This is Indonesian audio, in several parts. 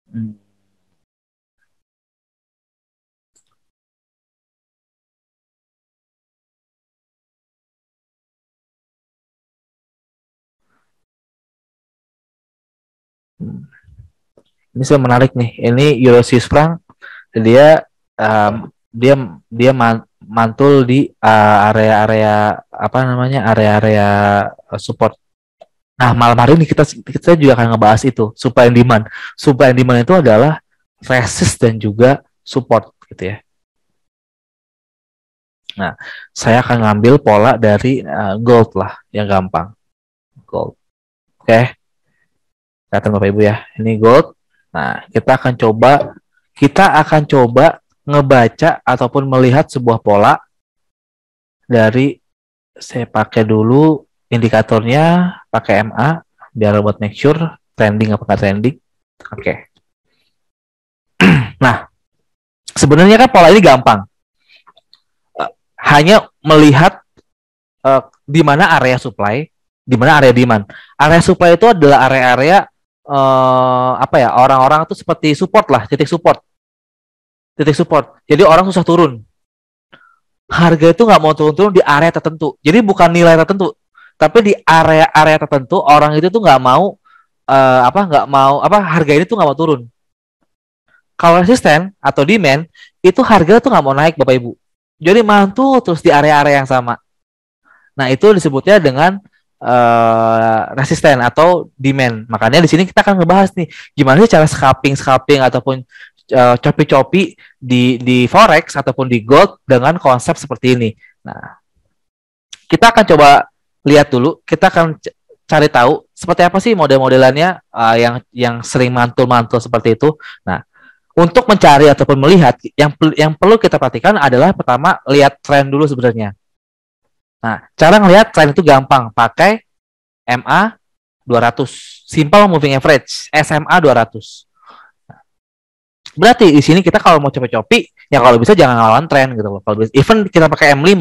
Hmm. Ini sudah menarik nih. Ini Euro Swiss franc, dia dia dia mantul di area-area apa namanya, area-area support. Nah, malam hari ini kita kita juga akan ngebahas itu, supply and demand. Supply and demand itu adalah resist dan juga support gitu ya. Nah, saya akan ngambil pola dari gold lah, yang gampang. Gold. Oke, kelihatan Bapak Ibu ya. Ini gold. Nah, kita akan coba ngebaca ataupun melihat sebuah pola dari, saya pakai dulu indikatornya, pakai MA biar buat make sure trending apa nggak trending. Oke. Nah, sebenarnya kan pola ini gampang. Hanya melihat di mana area supply, di mana area demand. Area supply itu adalah area-area apa ya? Orang-orang itu seperti support lah, titik support. Titik support. Jadi orang susah turun. Harga itu nggak mau turun-turun di area tertentu. Jadi bukan nilai tertentu, tapi di area-area tertentu orang itu tuh nggak mau nggak mau harga ini tuh nggak mau turun. Kalau resisten atau demand itu harga tuh nggak mau naik Bapak Ibu. Jadi mantul terus di area-area yang sama. Nah, itu disebutnya dengan resisten atau demand. Makanya di sini kita akan ngebahas nih gimana sih cara scalping ataupun copi-copi di forex ataupun di gold dengan konsep seperti ini. Nah, kita akan coba lihat dulu, kita akan cari tahu seperti apa sih model-modelannya yang sering mantul-mantul seperti itu. Nah, untuk mencari ataupun melihat yang perlu kita perhatikan adalah pertama lihat tren dulu sebenarnya. Nah, cara ngelihat tren itu gampang, pakai MA 200, simple moving average, SMA 200. Berarti di sini kita kalau mau copi-copi, ya kalau bisa jangan ngelawan tren gitu loh. Kalau bisa, even kita pakai M5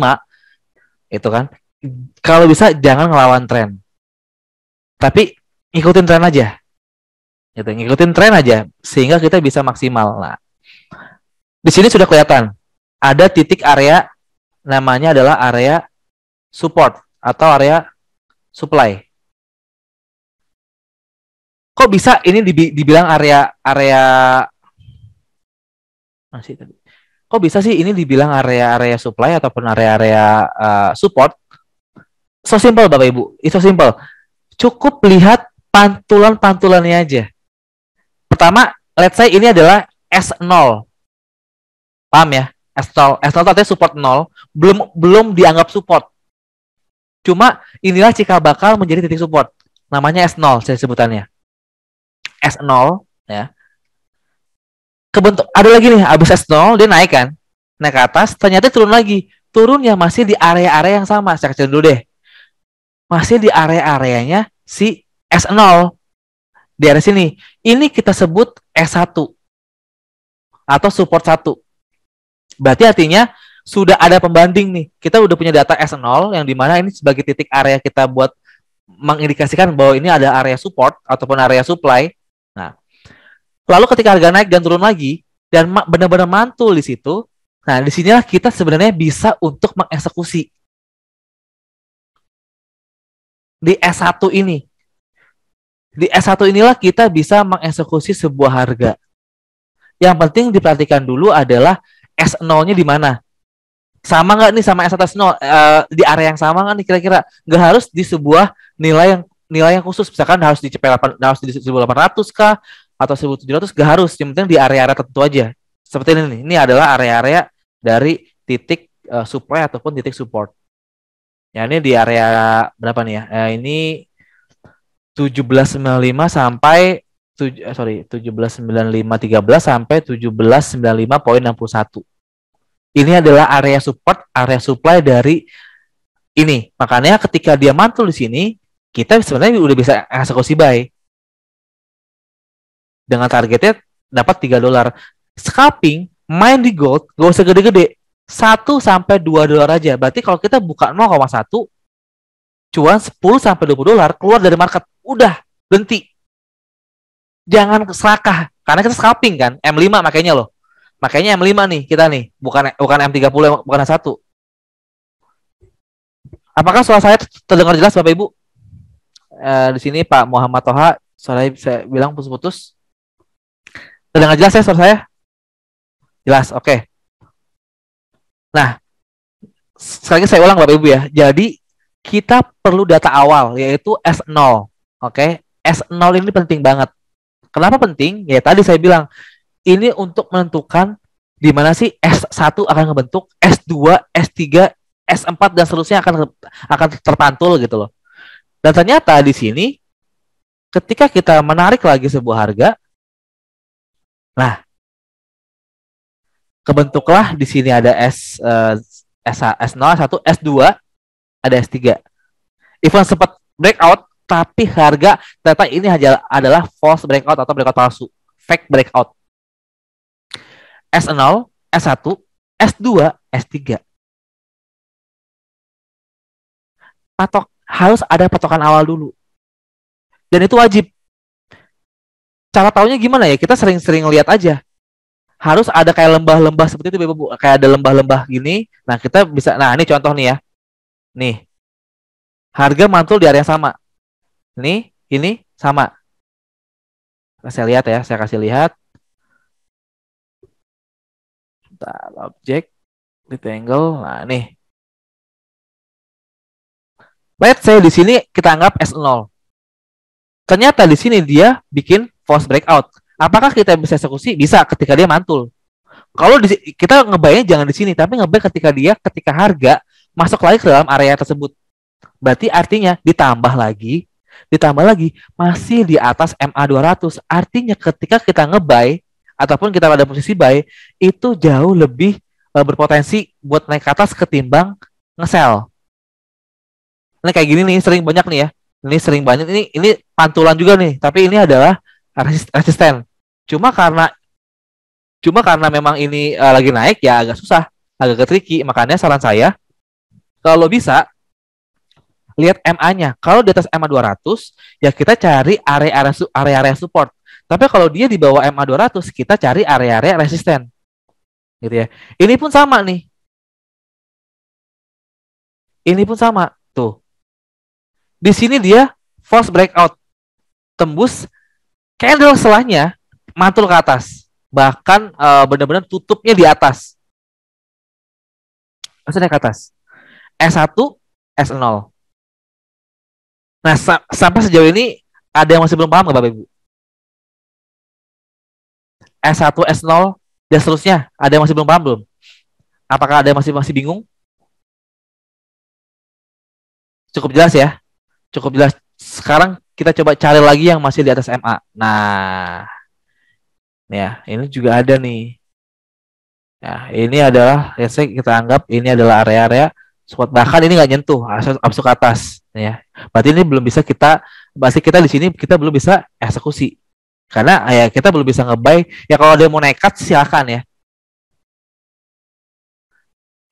itu kan, kalau bisa jangan ngelawan tren. Tapi ngikutin tren aja. Gitu, ngikutin tren aja sehingga kita bisa maksimal. Nah, di sini sudah kelihatan ada titik area, namanya adalah area support atau area supply. Kok bisa ini dibilang area masih tadi? Kok bisa sih ini dibilang area-area supply ataupun area-area support? So simple Bapak Ibu, itu so simple. Cukup lihat pantulan-pantulannya aja. Pertama, let's say ini adalah S0. Paham ya? S0. S0 itu artinya support 0, belum dianggap support. Cuma inilah cikal bakal menjadi titik support. Namanya S0 saya sebutannya. S0 ya. Kebentuk ada lagi nih, habis S0 dia naik kan. Naik ke atas, ternyata turun lagi. Turunnya masih di area-area yang sama. Saya kecil dulu deh. Masih di area-areanya si S0. Di area sini. Ini kita sebut S1 atau support 1. Berarti artinya sudah ada pembanding nih. Kita udah punya data S0 yang dimana ini sebagai titik area kita buat mengindikasikan bahwa ini ada area support ataupun area supply. Nah, lalu ketika harga naik dan turun lagi dan benar-benar mantul di situ, nah di sinilah kita sebenarnya bisa untuk mengeksekusi di S1 ini. Di S1 inilah kita bisa mengeksekusi sebuah harga. Yang penting diperhatikan dulu adalah S0-nya di mana. Sama nggak nih sama S1 S0 di area yang sama nggak nih kira-kira? Nggak harus di sebuah nilai yang khusus, misalkan harus di harus di 1800 kah atau 1700, nggak harus. Yang penting di area-area tertentu aja. Seperti ini nih. Ini adalah area-area dari titik supply ataupun titik support. Ya, ini di area berapa nih ya? Ini 1795 sampai 1795 sampai 1795,61. Ini adalah area support, area supply dari ini. Makanya ketika dia mantul di sini, kita sebenarnya udah bisa eksekusi buy. Dengan targetnya dapat $3. Scalping, main di gold, gak usah gede-gede. 1 sampai 2 dolar aja. Berarti kalau kita buka 0,1, cuan $10 sampai $20 keluar dari market. Udah, berhenti. Jangan serakah karena kita scalping kan M5 makanya loh. Makanya M5 nih kita nih, bukan M30, bukan M1. Apakah suara saya terdengar jelas Bapak Ibu? Di sini Pak Muhammad Toha, suara saya bilang putus-putus. Terdengar jelas ya suara saya? Jelas, oke. Okay. Nah, sekali lagi saya ulang Bapak Ibu ya. Jadi kita perlu data awal yaitu S0. Oke, S0 ini penting banget. Kenapa penting? Ya tadi saya bilang ini untuk menentukan di mana sih S1 akan ngebentuk, S2, S3, S4 dan seterusnya akan terpantul gitu loh. Dan ternyata di sini ketika kita menarik lagi sebuah harga, nah kebentuklah di sini ada S0, S1, S2, ada S3. Even sempat breakout, tapi harga ternyata ini adalah false breakout atau breakout palsu, fake breakout. S0, S1, S2, S3. Harus ada patokan awal dulu. Dan itu wajib. Cara taunya gimana ya? Kita sering-sering lihat aja. Harus ada kayak lembah-lembah seperti itu, Bu. Kayak ada lembah-lembah gini. Nah, kita bisa, nah ini contoh nih ya. Nih. Harga mantul di area yang sama. Ini sama. Saya lihat ya, saya kasih lihat. Bentar, objek, rectangle. Nah, nih. Let's say di sini kita anggap S0. Ternyata di sini dia bikin false breakout. Apakah kita bisa eksekusi? Bisa ketika dia mantul. Kalau kita ngebayangin jangan di sini, tapi ngebayang ketika harga masuk lagi ke dalam area tersebut. Berarti artinya ditambah lagi masih di atas MA 200. Artinya ketika kita ngebuy ataupun kita pada posisi buy itu jauh lebih berpotensi buat naik ke atas ketimbang nge-sell. Ini kayak gini nih, sering banyak nih ya. Ini sering banyak, ini pantulan juga nih, tapi ini adalah resisten. Cuma karena memang ini lagi naik ya agak susah, agak tricky. Makanya saran saya kalau bisa lihat MA-nya. Kalau di atas MA 200 ya kita cari area-area support. Tapi kalau dia di bawah MA 200 kita cari area-area resisten. Gitu ya. Ini pun sama nih. Ini pun sama. Tuh. Di sini dia false breakout. Tembus candle setelahnya mantul ke atas. Bahkan benar-benar tutupnya di atas. Maksudnya ke atas. S1, S0. Nah, sampai sejauh ini ada yang masih belum paham nggak Bapak Ibu? S1, S0, dan seterusnya. Ada yang masih belum paham belum? Apakah ada yang masih bingung? Cukup jelas ya? Cukup jelas. Sekarang kita coba cari lagi yang masih di atas MA. Nah, ya ini juga ada nih. Ya, ini adalah, ya kita anggap ini adalah area-area support. Bahkan ini nggak nyentuh, masuk ke atas. Ya, berarti ini belum bisa berarti kita di sini kita belum bisa eksekusi. Karena ya kita belum bisa ngebuy. Ya kalau dia mau nekat silakan ya.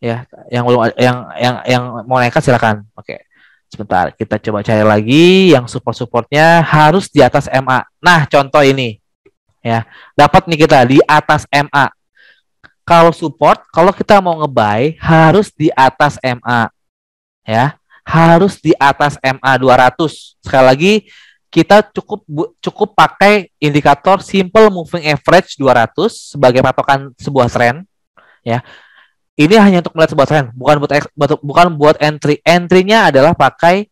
Ya, yang mau nekat silakan. Oke. Sebentar, kita coba cari lagi yang support-supportnya harus di atas MA. Nah, contoh ini. Ya, dapat nih kita di atas MA. Kalau support, kalau kita mau ngebuy harus di atas MA. Ya, harus di atas MA 200. Sekali lagi kita cukup pakai indikator simple moving average 200 sebagai patokan sebuah tren. Ya, ini hanya untuk melihat sebuah tren, bukan buat entry. Entry-nya adalah pakai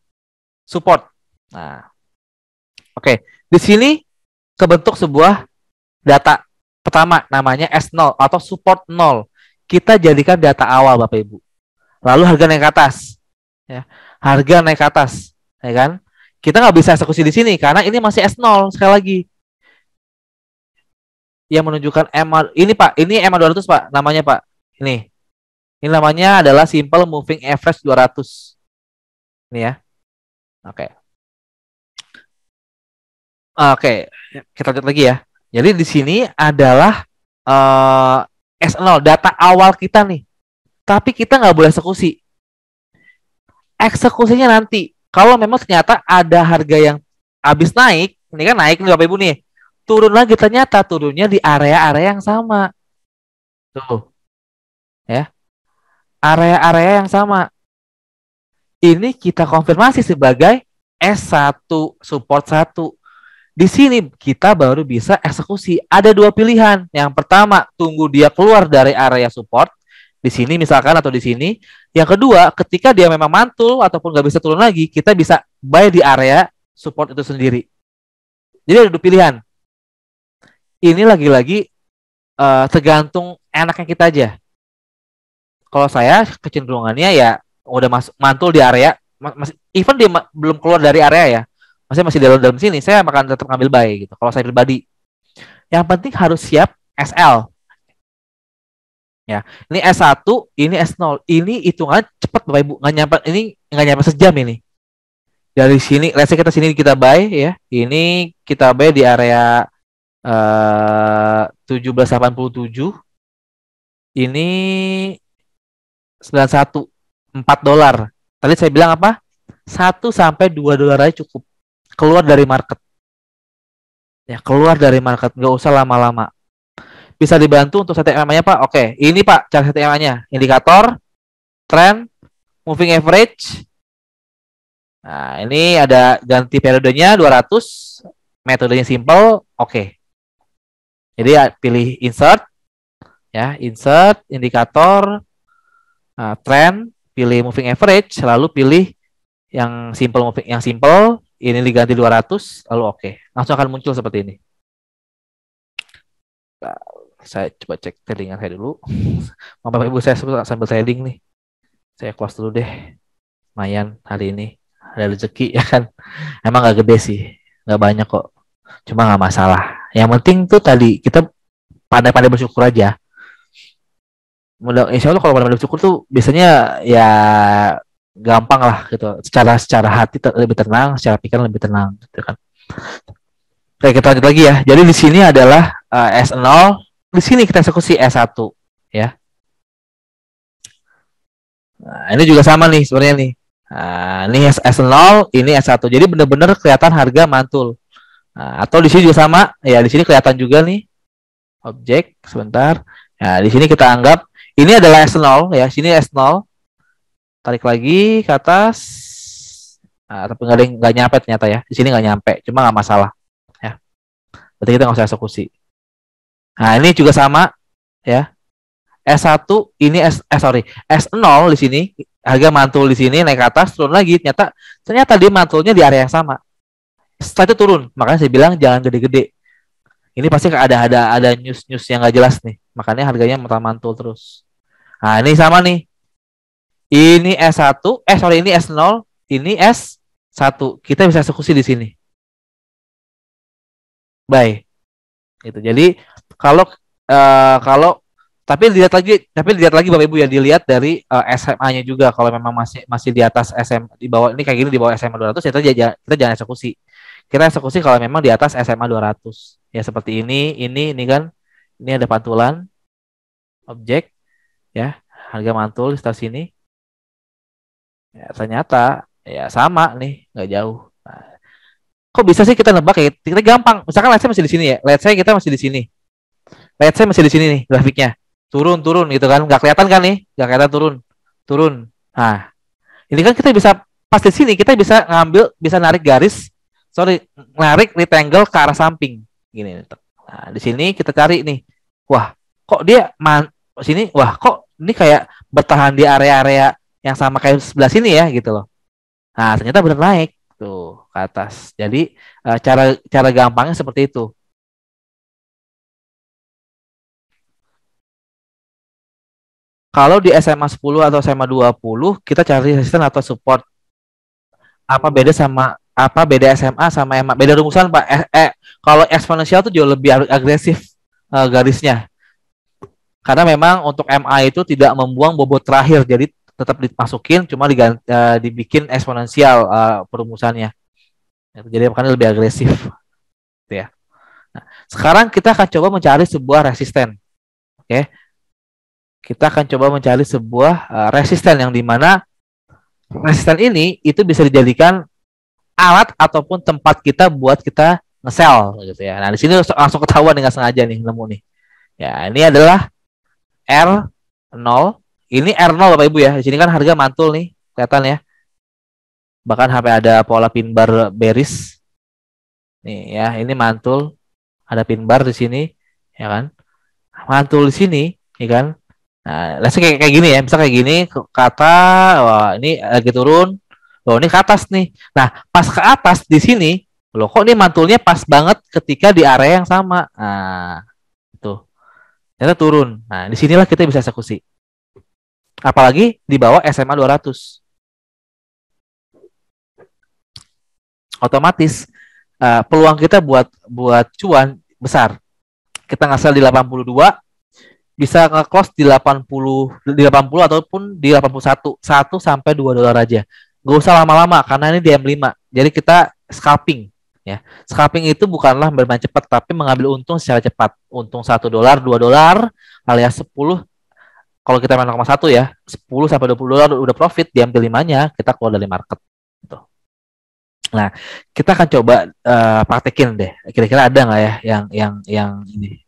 support. Nah, oke. Di sini kebentuk sebuah data pertama namanya S0 atau support 0. Kita jadikan data awal Bapak Ibu. Lalu harga naik ke atas. Ya, harga naik ke atas, ya kan? Kita nggak bisa eksekusi di sini karena ini masih S0 sekali lagi. Yang menunjukkan MA ini Pak, ini MA 200 Pak, namanya Pak. Ini. Ini namanya adalah simple moving average 200. Ini ya. Oke. Oke, kita lihat lagi ya. Jadi di sini adalah S0 data awal kita nih. Tapi kita nggak boleh eksekusi. Eksekusinya nanti. Kalau memang ternyata ada harga yang habis naik, ini kan naik nih Bapak Ibu nih. Turun lagi, ternyata turunnya di area-area yang sama. Tuh, ya. Area-area yang sama. Ini kita konfirmasi sebagai S1 support 1. Di sini kita baru bisa eksekusi. Ada dua pilihan. Yang pertama, tunggu dia keluar dari area support. Di sini misalkan atau di sini. Yang kedua, ketika dia memang mantul ataupun nggak bisa turun lagi, kita bisa buy di area support itu sendiri. Jadi ada dua pilihan. Ini lagi-lagi tergantung enaknya kita aja. Kalau saya kecenderungannya ya udah mantul di area, even dia belum keluar dari area ya, masih dalam sini, saya akan tetap ngambil buy gitu. Kalau saya pribadi, yang penting harus siap SL. Ya, ini S1, ini S0, ini hitungan cepat Bapak Ibu, nggak nyampe sejam ini. Dari sini, let's say kita sini kita buy ya, ini kita buy di area 1787, ini 91, $4. Tadi saya bilang apa? 1 sampai 2 dolar aja cukup. Keluar dari market. Ya, keluar dari market, nggak usah lama-lama. Bisa dibantu untuk setting EMA-nya, Pak. Oke, ini Pak cara setting EMA-nya. Indikator, trend, moving average. Nah, ini ada ganti periodenya 200, metodenya simple, oke. Jadi ya, pilih insert, ya, insert, indikator, trend, pilih moving average, lalu pilih yang simple, ini diganti 200, lalu oke. Langsung akan muncul seperti ini. Nah, saya coba cek tradingan saya dulu. Bapak Ibu, saya sambil trading nih. Saya close dulu deh. Lumayan hari ini. Ada rezeki ya kan. Emang nggak gede sih. Nggak banyak kok. Cuma nggak masalah. Yang penting tuh tadi kita pandai-pandai bersyukur aja. Insya Allah kalau pandai bersyukur tuh biasanya ya gampang lah gitu. Secara hati lebih tenang, secara pikiran lebih tenang gitu kan. Oke, kita lanjut lagi ya. Jadi di sini adalah S0, di sini kita eksekusi S1 ya. Nah, ini juga sama nih sebenarnya nih. Nah, ini S0, ini S1. Jadi benar-benar kelihatan harga mantul. Nah, atau di sini juga sama, ya di sini kelihatan juga nih objek sebentar. Nah, di sini kita anggap ini adalah S0 ya, sini S0. Tarik lagi ke atas. Nah, tapi nggak nyampe ternyata ya. Di sini nggak nyampe, cuma nggak masalah ya. Berarti kita nggak usah eksekusi. Nah, ini juga sama ya. S1 ini S0 di sini harga mantul di sini naik ke atas turun lagi ternyata dia mantulnya di area yang sama. Setelah itu turun, makanya saya bilang jangan gede-gede. Ini pasti ada news yang nggak jelas nih, makanya harganya mantul terus. Nah, ini sama nih. Ini S1, ini S0, ini S1. Kita bisa eksekusi di sini. Baik. Gitu. Jadi kalau tapi lihat lagi Bapak Ibu ya, dilihat dari SMA-nya juga. Kalau memang masih di atas di bawah ini kayak gini, di bawah SMA 200 ya kita jangan eksekusi. Kita eksekusi kalau memang di atas SMA 200. Ya seperti ini kan. Ini ada pantulan objek ya, harga mantul di sekitar sini. Ya, ternyata ya sama nih, nggak jauh. Nah, kok bisa sih kita nebak ya? Kita gampang. Misalkan let's say masih di sini ya. Let's say kita masih di sini. Let's say masih di sini nih grafiknya. Turun gitu kan, nggak kelihatan kan nih, nggak kelihatan turun. Nah, ini kan kita bisa pas di sini kita bisa narik narik rectangle ke arah samping gini. Nah, di sini kita cari nih, wah kok dia kok ini kayak bertahan di area-area yang sama kayak sebelah sini ya gitu loh. Nah, ternyata benar naik tuh ke atas. Jadi cara gampangnya seperti itu. Kalau di SMA 10 atau SMA 20, kita cari resisten atau support. Apa beda SMA sama EMA? Beda rumusan, Pak. Kalau eksponensial tuh jauh lebih agresif garisnya. Karena memang untuk MA itu tidak membuang bobot terakhir, jadi tetap dimasukin, cuma dibikin eksponensial perumusannya. Jadi makanya lebih agresif. Gitu ya. Nah, sekarang kita akan coba mencari sebuah resisten. Oke. Kita akan coba mencari sebuah resisten yang dimana resisten ini itu bisa dijadikan alat ataupun tempat kita buat kita nge-sell gitu ya. Nah, di sini langsung ketahuan dengan sengaja nih nemu nih. Ya, ini adalah R0. Ini R0 Bapak Ibu ya. Di sini kan harga mantul nih, kelihatan ya. Bahkan sampai ada pola pin bar bearish. Nih ya, ini mantul, ada pin bar di sini, ya kan? Mantul di sini, ya kan? Nah, let's say kayak gini ya, bisa kayak gini kata, wah ini lagi turun, loh ini ke atas nih. Nah, pas ke atas di sini, loh kok ini mantulnya pas banget ketika di area yang sama. Nah, tuh, ternyata turun. Nah, disinilah kita bisa eksekusi. Apalagi di bawah SMA 200. Otomatis peluang kita buat cuan besar. Kita ngasal di 82, bisa nge-close di 80 ataupun di 81, 1 sampai 2 dolar aja. Gak usah lama-lama karena ini di M5. Jadi kita scalping ya. Scalping itu bukanlah bermain cepat tapi mengambil untung secara cepat. Untung 1 dolar, 2 dolar alias 10. Kalau kita main 0,1 ya, 10 sampai 20 dolar udah profit, diambil 5-nya, kita keluar dari market. Gitu. Nah, kita akan coba praktekin deh. Kira-kira ada nggak ya yang ini?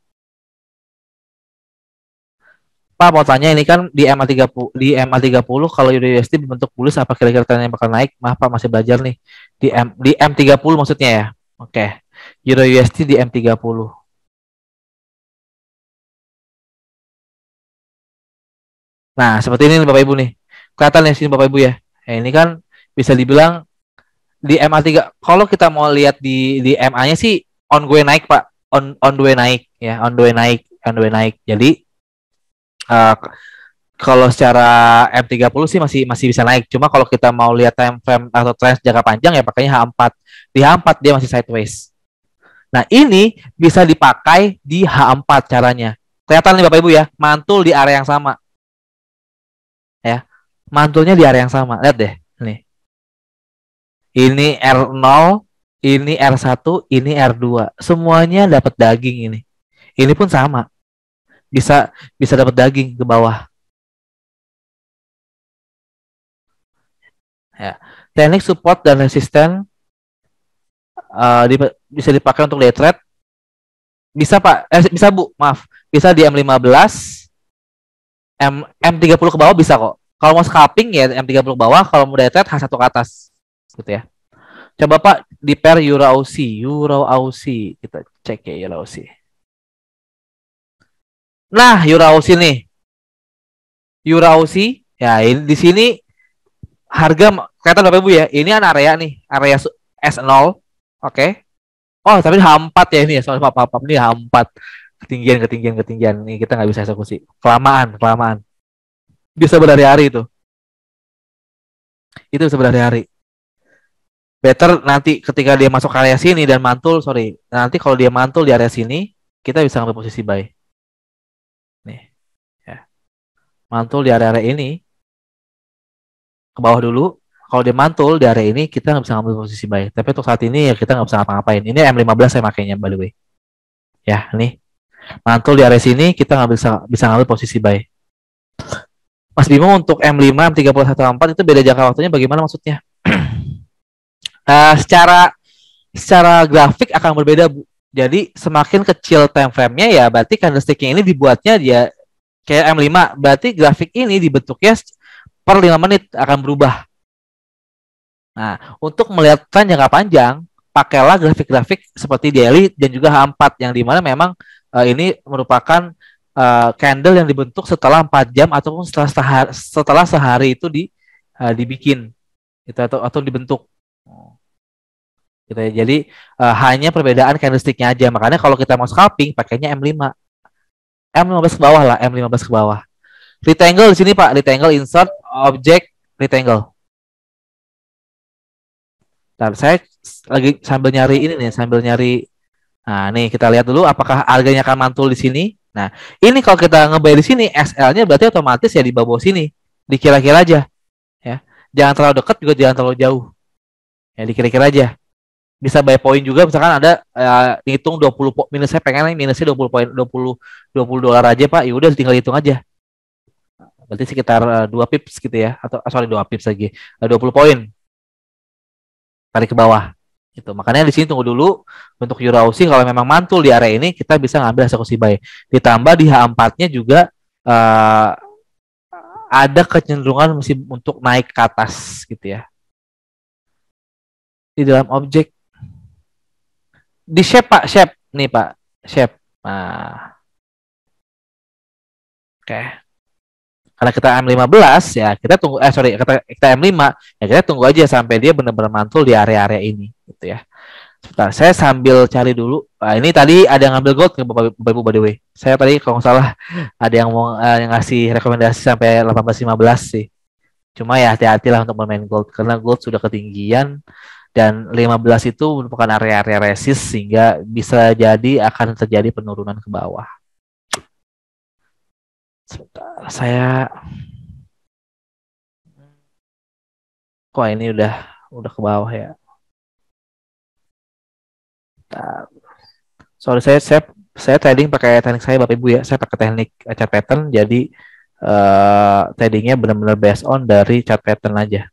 Pak mau tanya ini kan di MA30 kalau USD berbentuk bullish apa kira-kira trennya bakal naik? Maaf Pak masih belajar nih. Di M30 maksudnya ya. Oke. Euro USD di M30. Nah, seperti ini nih Bapak Ibu nih. Kelihatan ya sini Bapak Ibu ya. Nah, ini kan bisa dibilang di MA3 kalau kita mau lihat di MA-nya sih on the way naik Pak. On the way naik ya, on the way naik. Jadi uh, kalau secara M30 sih masih bisa naik. Cuma kalau kita mau lihat time frame atau trend jangka panjang ya pakainya H4. Di H4 dia masih sideways. Nah, ini bisa dipakai di H4 caranya. Kelihatan nih Bapak Ibu ya, mantul di area yang sama. Ya. Mantulnya di area yang sama. Lihat deh, nih. Ini R0, ini R1, ini R2. Semuanya dapat daging ini. Ini pun sama. Bisa bisa dapat daging ke bawah. Ya. Teknik support dan resisten bisa dipakai untuk day trade. Bisa Pak, bisa Bu, maaf. Bisa di M15, M30 ke bawah bisa kok. Kalau mau scalping ya M30 ke bawah, kalau mau day trade H1 ke atas. Gitu ya. Coba Pak di pair Euro Aussie, kita cek ya Euro Aussie. Nah, Euro Aussie nih. Euro Aussie, ya ini di sini harga kelihatan Bapak Ibu ya. Ini kan area nih, area S0. Oke. Oh, tapi H4 ya ini ya, soal apa-apa ini H4. Ketinggian. Ini kita nggak bisa eksekusi. Kelamaan. Bisa berhari-hari itu. Itu bisa berhari-hari. Better nanti ketika dia masuk area sini dan mantul, sorry. Nanti kalau dia mantul di area sini, kita bisa ngambil posisi buy. Nih, ya. Mantul di area ini, ke bawah dulu. Kalau dia mantul di area ini, kita nggak bisa ngambil posisi buy. Tapi untuk saat ini ya kita nggak bisa ngapa-ngapain. Ini M15 saya makainya by the way. Ya, nih. Mantul di area sini, kita nggak bisa ngambil posisi buy. Mas Bimo untuk M5, M30, 14 itu beda jangka waktunya bagaimana maksudnya? Secara grafik akan berbeda Bu. Jadi semakin kecil time frame-nya ya berarti candlestick-nya ini dibuatnya dia kayak M5. Berarti grafik ini dibentuknya per 5 menit akan berubah. Nah, untuk melihat tren jangka panjang, pakailah grafik-grafik seperti daily dan juga H4 yang dimana memang ini merupakan candle yang dibentuk setelah 4 jam ataupun setelah sehari itu dibikin gitu atau dibentuk. Gitu ya. Jadi hanya perbedaan candlestick-nya aja. Makanya kalau kita mau scalping pakainya M5. M15 ke bawah lah, M15 ke bawah. Rectangle di sini Pak, rectangle insert object rectangle. Dan saya lagi sambil nyari ini nih, sambil nyari. Nah, nih kita lihat dulu apakah harganya akan mantul di sini. Nah, ini kalau kita nge-buy di sini SL-nya berarti otomatis ya di bawah sini. Dikira-kira aja, ya. Jangan terlalu dekat juga jangan terlalu jauh. Ya dikira-kira aja. Bisa buy point juga misalkan ada hitung 20 minus saya pengen minusnya 20 poin 20 dolar aja Pak. Ya udah tinggal hitung aja. Berarti sekitar 2 pips gitu ya atau sorry 2 pips lagi. 20 poin. Tarik ke bawah. Itu makanya di sini tunggu dulu untuk Euro Aussie kalau memang mantul di area ini kita bisa ngambil eksekusi buy. Ditambah di H4-nya juga uh, ada kecenderungan masih untuk naik ke atas gitu ya. Di dalam objek di shape Pak, shape nih Pak, shape. Nah, oke. Okay. Karena kita M15 ya kita tunggu sorry kita M5 ya kita tunggu aja sampai dia benar-benar mantul di area-area ini gitu ya. Sebentar, saya sambil cari dulu. Nah, ini tadi ada yang ngambil gold nggak Bapak Ibu by the way. Saya tadi kalau nggak salah ada yang mau yang ngasih rekomendasi sampai 18-15 sih. Cuma ya hati-hatilah untuk bermain gold karena gold sudah ketinggian dan 15 itu merupakan area-area resist sehingga bisa jadi akan terjadi penurunan ke bawah. Sebentar, saya kok ini udah ke bawah ya. Nah, sorry saya trading pakai teknik saya Bapak Ibu ya. Saya pakai teknik chart pattern jadi tradingnya benar-benar based on dari chart pattern aja.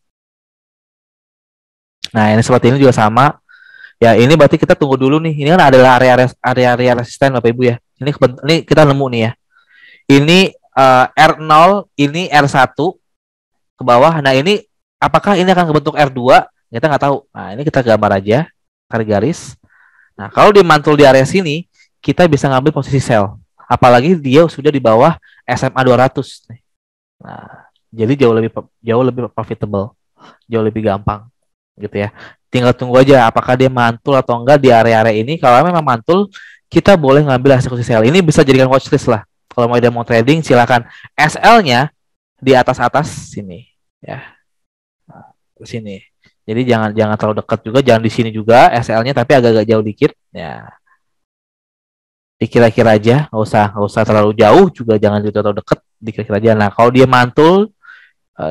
Nah, ini seperti ini juga sama. Ya, ini berarti kita tunggu dulu nih. Ini kan adalah area resisten Bapak Ibu ya. Ini kita nemu nih ya. Ini R0, ini R1 ke bawah. Nah, ini apakah ini akan kebentuk R2? Kita nggak tahu. Nah, ini kita gambar aja garis. Nah, kalau dia mantul di area sini, kita bisa ngambil posisi sell. Apalagi dia sudah di bawah SMA 200. Nah, jadi jauh lebih profitable, jauh lebih gampang gitu ya. Tinggal tunggu aja apakah dia mantul atau enggak di area-area ini. Kalau memang mantul, kita boleh ngambil eksekusi sell. Ini bisa jadikan watchlist lah. Kalau mau trading silakan. SL-nya di atas-atas sini ya. Nah, ke sini. Jadi jangan jangan terlalu dekat juga, jangan di sini juga SL-nya tapi agak-agak jauh dikit ya. Dikira-kira aja, nggak usah terlalu jauh juga jangan juga terlalu dekat, dikira-kira aja. Nah, kalau dia mantul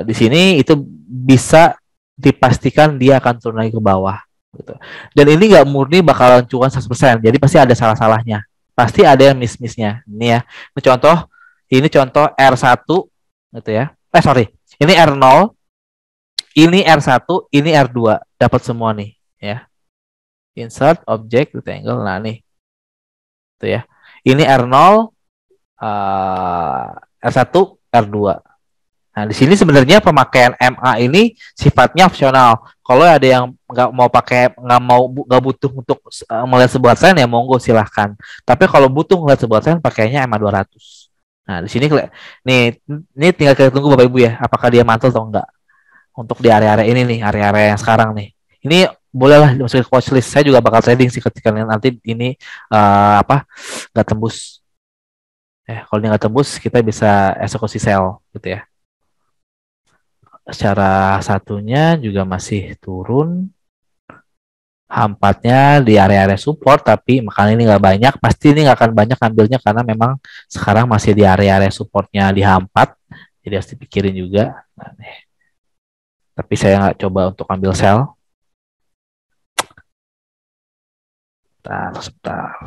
di sini itu bisa dipastikan dia akan turun lagi ke bawah gitu. Dan ini nggak murni bakalan cuan 100%. Jadi pasti ada salah-salahnya. Pasti ada yang miss-missnya. Ini ya. Ini contoh R1 gitu ya. Sorry. Ini R0, ini R1, ini R2. Dapat semua nih ya. Insert object rectangle. Nah, nih. Tuh ya. Ini R0, R1, R2. Nah, di sini sebenarnya pemakaian MA ini sifatnya opsional. Kalau ada yang nggak butuh untuk melihat sebuah tren ya monggo silahkan. Tapi kalau butuh melihat sebuah tren pakainya MA 200. Nah, di sini ini tinggal kita tunggu Bapak Ibu ya, apakah dia mantul atau enggak. Untuk di area-area ini nih, area-area yang sekarang nih. Ini bolehlah dimasukin ke watchlist. Saya juga bakal trading sih ketika nanti ini nggak tembus. Kalau ini nggak tembus kita bisa eksekusi sell gitu ya. Secara satunya juga masih turun. H4-nya di area-area support, tapi makanya ini nggak banyak. Pasti ini nggak akan banyak ambilnya karena memang sekarang masih di area-area supportnya di H4. Jadi harus dipikirin juga. Nah, tapi saya nggak coba untuk ambil sell. Sebentar.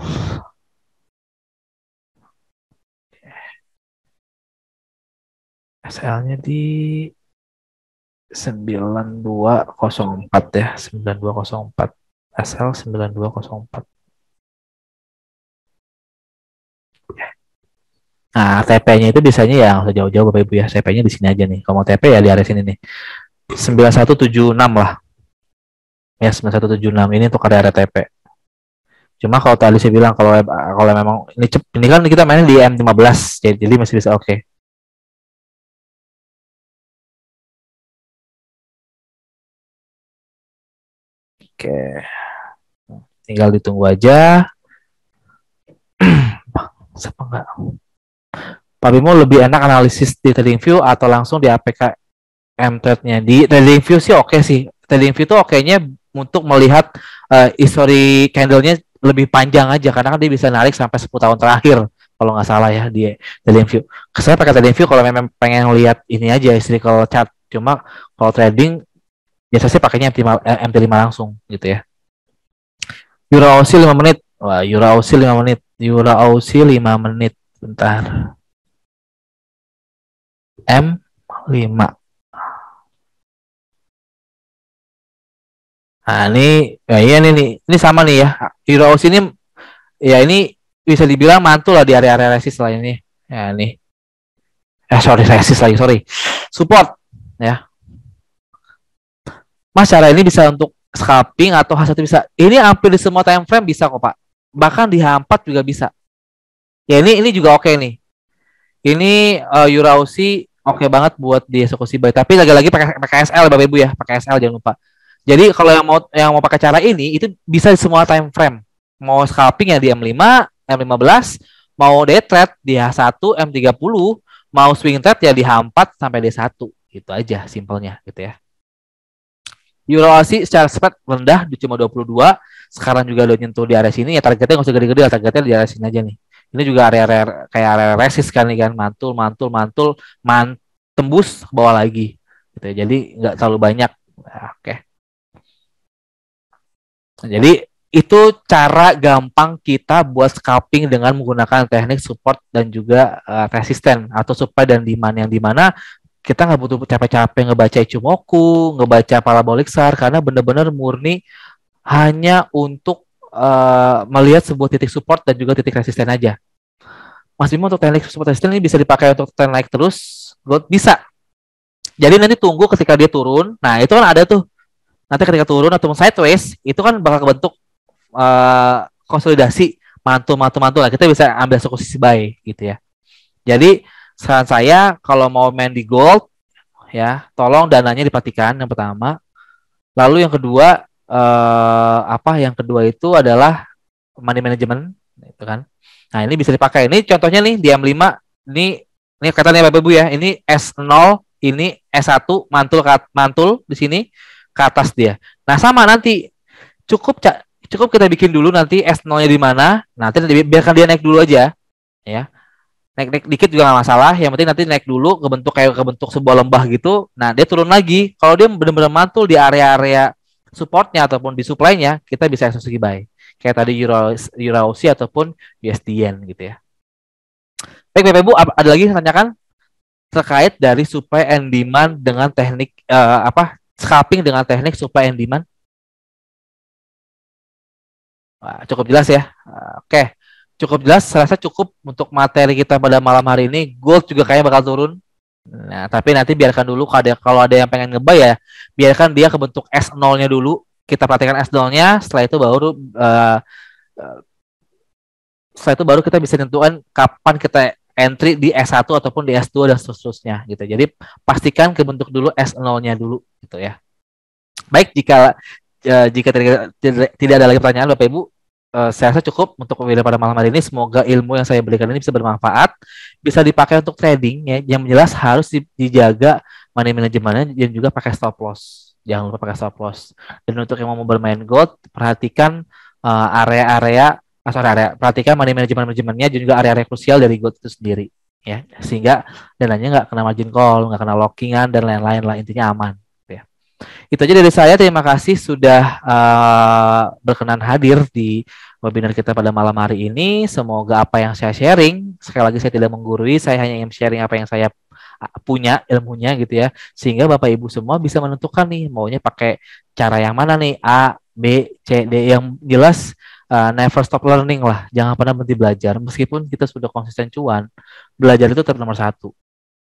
SL-nya di 9204 ya, 9204. SL 9204. Nah, TP-nya itu biasanya ya nggak jauh-jauh Bapak Ibu ya. TP-nya di sini aja nih. Kalau mau TP ya di area sini nih. 9176 lah. Ya, 9176 ini untuk area TP. Cuma kalau tadi saya bilang kalau memang ini kan kita mainnya di M15 jadi masih bisa oke. Oke. Tinggal ditunggu aja. Siapa enggak? Pak Bimo lebih enak analisis di TradingView atau langsung di APK M-Trade-nya? Di TradingView sih oke sih. TradingView tuh okenya untuk melihat history candle-nya lebih panjang aja karena kan dia bisa narik sampai 10 tahun terakhir kalau nggak salah ya di TradingView. Saya pakai TradingView kalau memang pengen lihat ini aja historical chart. Cuma kalau trading biasanya sih pakainya MT5 langsung gitu ya. Euro Aussie 5 menit. Wah, Euro Aussie 5 menit. Euro Aussie 5 menit. Bentar. M5. Nah, ini ya iya ini sama nih ya. Euro Aussie ini ya ini bisa dibilang mantul lah di area-area resist lah ini. Ya ini. Sorry resist lagi, sorry. Support ya. Mas, cara ini bisa untuk scalping atau H1 bisa. Ini hampir di semua time frame bisa kok, Pak. Bahkan di H4 juga bisa. Ya ini juga oke nih. Ini Euro Aussie oke banget buat dieksekusi buy. Tapi lagi-lagi pakai SL Bapak Ibu ya, pakai SL jangan lupa. Jadi kalau yang mau pakai cara ini itu bisa di semua time frame. Mau scalping ya di M5, M15, mau day trade di H1, M30, mau swing trade ya di H4 sampai D1. Gitu aja simpelnya gitu ya. Euro Aussie secara spread rendah di cuma 22. Sekarang juga udah nyentuh di area sini ya, targetnya nggak usah gede-gede, targetnya di area sini aja nih. Ini juga area kayak area resist kan nih kan, mantul mantul mantul tembus ke bawah lagi gitu ya. Jadi nggak terlalu banyak. Nah, oke. Jadi itu cara gampang kita buat scalping dengan menggunakan teknik support dan juga resisten atau supply dan demand, yang dimana kita nggak butuh capek-capek ngebaca Ichimoku, ngebaca parabolic SAR, karena benar-benar murni hanya untuk melihat sebuah titik support dan juga titik resisten aja. Mas Bimo, untuk teknik support resisten ini bisa dipakai untuk trend naik terus, bisa. Jadi nanti tunggu ketika dia turun. Nah itu kan ada tuh. Nanti ketika turun atau sideways itu kan bakal kebentuk konsolidasi mantul lah. Kita bisa ambil posisi buy gitu ya. Jadi saran saya kalau mau main di gold ya, tolong dananya diperhatikan yang pertama. Lalu yang kedua yang kedua itu adalah money management itu kan. Nah, ini bisa dipakai. Ini contohnya nih di M5 ini katanya Bapak Ibu ya. Ini S0, ini S1 mantul di sini ke atas dia. Nah, sama nanti cukup kita bikin dulu nanti S0-nya di mana. Nanti biarkan dia naik dulu aja ya. Naik dikit juga nggak masalah. Yang penting nanti naik dulu kebentuk sebuah lembah gitu. Nah, dia turun lagi. Kalau dia benar-benar mantul di area-area supportnya ataupun di supply-nya, kita bisa eksekusi buy. Kayak tadi Euro Aussie ataupun USD Yen gitu ya. Baik Bapak Ibu, ada lagi yang tanyakan terkait dari supply and demand dengan teknik scalping dengan teknik supply and demand? Wah, cukup jelas ya. Oke, cukup jelas. Saya rasa cukup untuk materi kita pada malam hari ini. Gold juga kayaknya bakal turun. Nah, tapi nanti biarkan dulu kalau ada yang pengen ngebuy ya, biarkan dia kebentuk S0-nya dulu. Kita perhatikan S0-nya, setelah itu baru kita bisa tentukan kapan kita entry di S1 ataupun di S2 dan seterusnya gitu. Jadi pastikan kebentuk dulu S0-nya dulu gitu ya. Baik, jika tidak ada lagi pertanyaan Bapak Ibu, saya rasa cukup untuk webinar pada malam hari ini. Semoga ilmu yang saya berikan ini bisa bermanfaat, bisa dipakai untuk trading ya. Yang jelas harus dijaga money manajemennya dan juga pakai stop loss. Jangan lupa pakai stop loss. Dan untuk yang mau bermain gold, perhatikan perhatikan money manajemennya dan juga area-area krusial dari gold itu sendiri ya, sehingga dananya nggak kena margin call, nggak kena lockingan dan lain-lain lah, intinya aman. Itu aja dari saya. Terima kasih sudah berkenan hadir di webinar kita pada malam hari ini. Semoga apa yang saya sharing, sekali lagi saya tidak menggurui, saya hanya ingin sharing apa yang saya punya ilmunya gitu ya, sehingga Bapak Ibu semua bisa menentukan nih maunya pakai cara yang mana nih, A, B, C, D. Yang jelas never stop learning lah, jangan pernah berhenti belajar. Meskipun kita sudah konsisten cuan, belajar itu tetap nomor satu.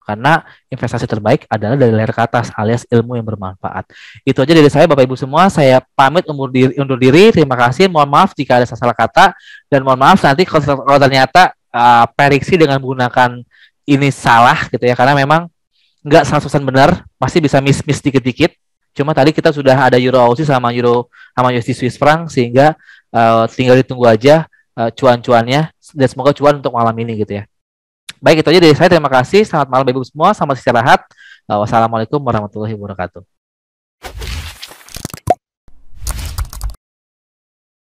Karena investasi terbaik adalah dari leher ke atas, alias ilmu yang bermanfaat. Itu aja dari saya Bapak Ibu semua. Saya pamit undur diri. Terima kasih. Mohon maaf jika ada salah kata. Dan mohon maaf nanti kalau ternyata prediksi dengan menggunakan ini salah gitu ya. Karena memang nggak 100% benar. Masih bisa miss dikit-dikit. Cuma tadi kita sudah ada Euro Aussie sama USD Swiss franc. Sehingga tinggal ditunggu aja cuan-cuannya. Dan semoga cuan untuk malam ini gitu ya. Baik, itu aja dari saya. Terima kasih. Selamat malam Ibu semua. Selamat istirahat. Wassalamualaikum warahmatullahi wabarakatuh.